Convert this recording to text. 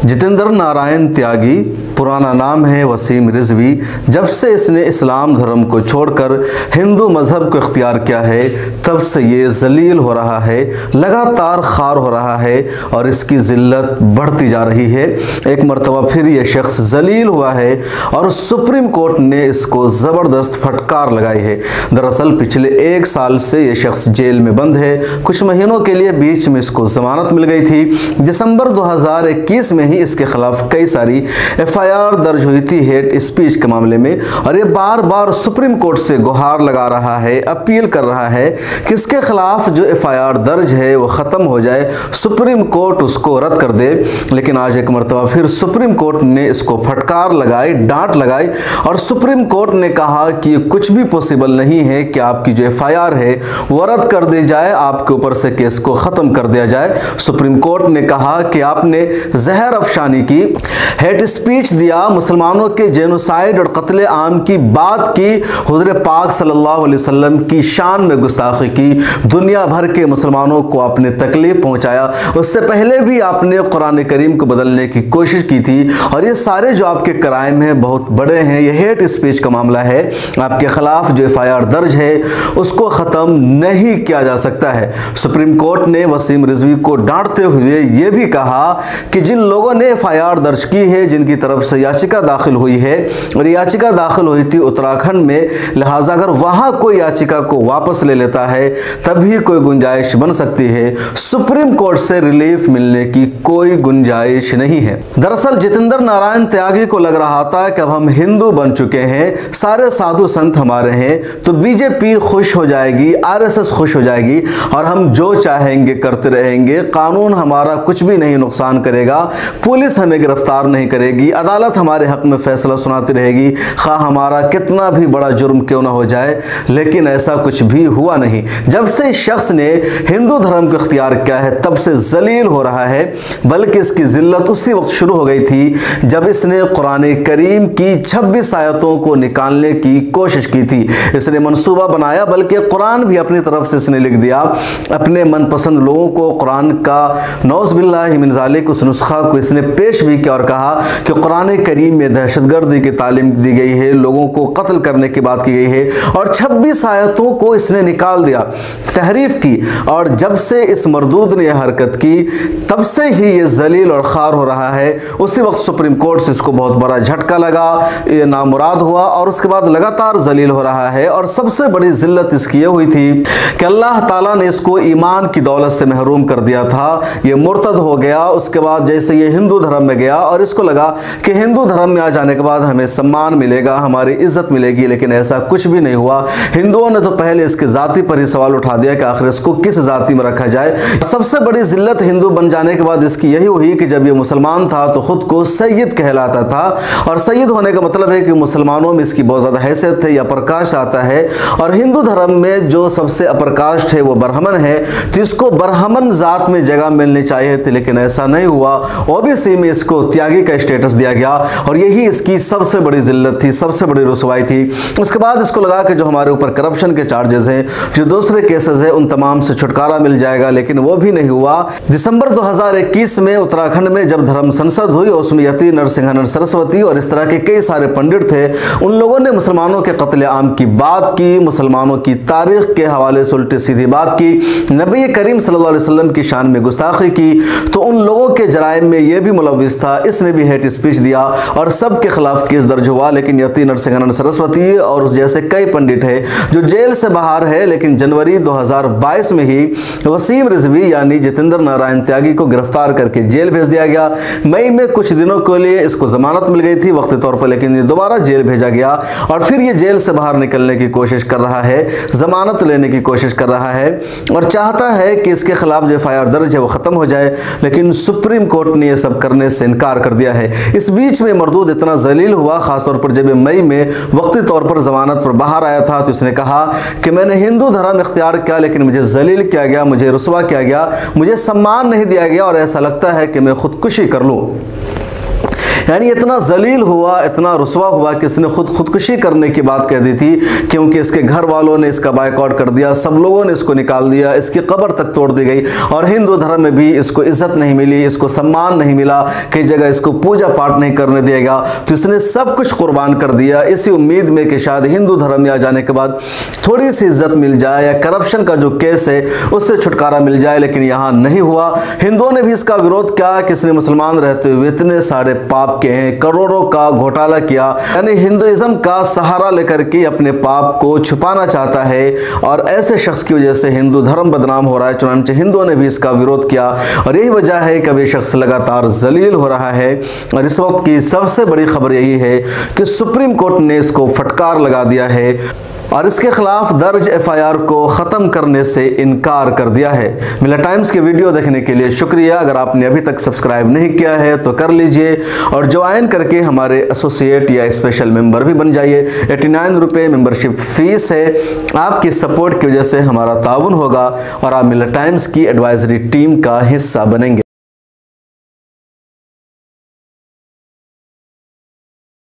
जितेंद्र नारायण त्यागी, पुराना नाम है वसीम रिजवी, जब से इसने इस्लाम धर्म को छोड़कर हिंदू मज़हब को इख्तियार किया है तब से ये जलील हो रहा है, लगातार खार हो रहा है और इसकी ज़िल्लत बढ़ती जा रही है। एक मरतबा फिर ये शख्स जलील हुआ है और सुप्रीम कोर्ट ने इसको ज़बरदस्त फटकार लगाई है। दरअसल पिछले 1 साल से ये शख्स जेल में बंद है। कुछ महीनों के लिए बीच में इसको ज़मानत मिल गई थी। दिसंबर 2021 में ही इसके खिलाफ कई सारी FIR दर्ज हुई थी हेट स्पीच के मामले में, और ये बार बार सुप्रीम कोर्ट से गुहार लगा रहा है, अपील कर रहा है कि इसके खिलाफ जो FIR दर्ज है वो ख़त्म हो जाए, सुप्रीम कोर्ट उसको रद्द कर दे। लेकिन आज एक मरतबा फिर सुप्रीम कोर्ट ने इसको फटकार लगाई, डांट लगाई और सुप्रीम कोर्ट ने कहा कि कुछ भी पॉसिबल नहीं है कि आपकी जो FIR है वो रद्द कर दी जाए, आपके ऊपर से केस को ख़त्म कर दिया जाए। सुप्रीम कोर्ट ने कहा कि आपने जहर अफशानी की, हेट स्पीच दिया, मुसलमानों के जेनोसाइड और कत्ले आम की बात की, हुज़ूर पाक सल्लल्लाहु अलैहि वसल्लम की शान में गुस्ताखी की, दुनिया भर के मुसलमानों को आपने तकलीफ पहुंचाया। उससे पहले भी आपने कुरान करीम को बदलने की कोशिश की थी और ये सारे जो आपके क्राइम हैं बहुत बड़े हैं। ये हेट स्पीच का मामला है, आपके खिलाफ जो FIR दर्ज है उसको ख़त्म नहीं किया जा सकता है। सुप्रीम कोर्ट ने वसीम रिजवी को डांटते हुए ये भी कहा कि जिन लोगों ने FIR दर्ज की है, जिनकी तरफ से याचिका दाखिल हुई है, और याचिका दाखिल हुई थी उत्तराखंड में, लिहाजा अगर वहां कोई याचिका को वापस ले लेता है तभी कोई गुंजाइश बन सकती है। सुप्रीम कोर्ट से रिलीफ मिलने की कोई गुंजाइश नहीं है। दरअसल जितेंद्र नारायण त्यागी को लग रहा था कि अब हम हिंदू बन चुके हैं, सारे साधु संत हमारे हैं, तो BJP खुश हो जाएगी, RSS खुश हो जाएगी और हम जो चाहेंगे करते रहेंगे, कानून हमारा कुछ भी नहीं नुकसान करेगा, पुलिस हमें गिरफ्तार नहीं करेगी, अदालत हमारे हक में फैसला सुनाती रहेगी, खा हमारा कितना भी बड़ा जुर्म क्यों ना हो जाए। लेकिन ऐसा कुछ भी हुआ नहीं। जब से इस शख्स ने हिंदू धर्म को इख्तियार किया है तब से जलील हो रहा है, बल्कि इसकी जिल्लत उसी वक्त शुरू हो गई थी जब इसने कुरान करीम की 26 आयतों को निकालने की कोशिश की थी। इसने मंसूबा बनाया, बल्कि कुरान भी अपनी तरफ से इसने लिख दिया। अपने मनपसंद लोगों को कुरान का नौज़बिल्लाहि मिन ज़ालिक उस नुस्खा को इसने पेश भी किया और कहा कि कुरान करीम में दहशतगर्दी की तालीम दी गई है, लोगों को कत्ल करने की बात की गई है, और 26 आयतों को इसने निकाल दिया, तहरीफ की। और जब से इस मरदूद ने यह हरकत की तब से ही ये जलील और खार हो रहा है। उसी वक्त सुप्रीम कोर्ट से इसको बहुत बड़ा झटका लगा, ये नामुराद हुआ और उसके बाद लगातार जलील हो रहा है। और सबसे बड़ी जिल्लत इसकी ये हुई थी कि अल्लाह ताला ने इसको ईमान की दौलत से महरूम कर दिया था, ये मुर्तद हो गया। उसके बाद जैसे ये हिंदू धर्म में गया और इसको लगा कि हिंदू धर्म में आ जाने के बाद हमें सम्मान मिलेगा, हमारी इज्जत मिलेगी, लेकिन ऐसा कुछ भी नहीं हुआ। हिंदुओं ने तो पहले इसके जाति पर ही सवाल उठा दिया कि आखिर इसको किस जाति में रखा जाए। सबसे बड़ी जिल्लत हिंदू बन जाने के बाद इसकी यही हुई कि जब ये मुसलमान था तो खुद को सैयद कहलाता था, और सैयद होने का मतलब है कि मुसलमानों में इसकी बहुत ज़्यादा हैसियत है, या प्रकाश आता है। और हिंदू धर्म में जो सबसे अप्रकाश है वो ब्राह्मण है, तो इसको ब्राह्मण जात में जगह मिलनी चाहिए थी, लेकिन ऐसा नहीं हुआ। OBC में इसको त्यागी का स्टेटस दिया गया और यही इसकी सबसे बड़ी जिल्लत थी, सबसे बड़ी रुसवाई थी। उसके बाद इसको लगा कि जो हमारे ऊपर करप्शन के चार्जेस हैं, जो दूसरे केसेस हैं, उन तमाम से छुटकारा मिल जाएगा, लेकिन वो भी नहीं हुआ। दिसंबर 2021 में उत्तराखंड में जब धर्म संसद हुई, उसमें यति नरसिंहानंद सरस्वती और इस तरह के कई सारे पंडित थे, उन लोगों ने मुसलमानों के कत्ले आम की बात की, मुसलमानों की तारीख के हवाले से उल्टी सीधी बात की, नबी करीम सल्लल्लाहु अलैहि वसल्लम की शान में गुस्ताखी की। तो उन लोगों के जराइम में यह भी मुलव्विस था, इसने भी हेट स्पीच दिया और सबके खिलाफ केस दर्ज हुआ। लेकिन यति नरसिंहानंद सरस्वती और उस जैसे कई पंडित हैं जो जेल से बाहर है, लेकिन जनवरी 2022 में ही वसीम रिजवी यानी जितेंद्र नारायण त्यागी को गिरफ्तार करके जेल भेज दिया गया। मई में कुछ दिनों के लिए इसको जमानत मिल गई थी वक्ती तौर पर, लेकिन ये दोबारा जेल भेजा गया और फिर ये जेल से बाहर निकलने की कोशिश कर रहा है, जमानत लेने की कोशिश कर रहा है और चाहता है कि इसके खिलाफ जो FIR दर्ज है वो खत्म हो जाए। लेकिन सुप्रीम कोर्ट ने यह सब करने से इनकार कर दिया है। इस बीच में मरदूद इतना जलील हुआ, खासतौर पर जब मई में वक्ती तौर पर जमानत पर बाहर आया था, तो इसने कहा कि मैंने हिंदू धर्म इख्तियार किया, लेकिन मुझे जलील किया गया, मुझे रुसवा किया गया, मुझे सम्मान नहीं दिया गया और ऐसा लगता है कि मैं खुदकुशी कर लूँ। यानी इतना जलील हुआ, इतना रुसवा हुआ कि इसने खुदकुशी करने की बात कह दी थी, क्योंकि इसके घर वालों ने इसका बायकॉट कर दिया, सब लोगों ने इसको निकाल दिया, इसकी कब्र तक तोड़ दी गई और हिंदू धर्म में भी इसको इज्जत नहीं मिली, इसको सम्मान नहीं मिला, कई जगह इसको पूजा पाठ नहीं करने दिएगा। तो इसने सब कुछ कुर्बान कर दिया इसी उम्मीद में कि शायद हिंदू धर्म में आ जाने के बाद थोड़ी सी इज्जत मिल जाए या करप्शन का जो केस है उससे छुटकारा मिल जाए, लेकिन यहां नहीं हुआ। हिंदुओं ने भी इसका विरोध किया कि इसने मुसलमान रहते हुए इतने सारे पाप किए हैं, करोड़ों का घोटाला किया, यानी हिंदुइज्म का सहारा लेकर के अपने पाप को छुपाना चाहता है और ऐसे शख्स की वजह से हिंदू धर्म बदनाम हो रहा है। चुनांचे हिंदुओं ने भी इसका विरोध किया और यही वजह है कि ये शख्स लगातार जलील हो रहा है। और इस वक्त की सबसे बड़ी खबर यही है कि सुप्रीम कोर्ट ने इसको फटकार लगा दिया है और इसके खिलाफ दर्ज एफआईआर को ख़त्म करने से इनकार कर दिया है। मिला टाइम्स के वीडियो देखने के लिए शुक्रिया। अगर आपने अभी तक सब्सक्राइब नहीं किया है तो कर लीजिए और ज्वाइन करके हमारे एसोसिएट या स्पेशल मेंबर भी बन जाइए। 89 रुपये मेंबरशिप फीस है। आपकी सपोर्ट की वजह से हमारा ताउन होगा और आप मिला टाइम्स की एडवाइजरी टीम का हिस्सा बनेंगे।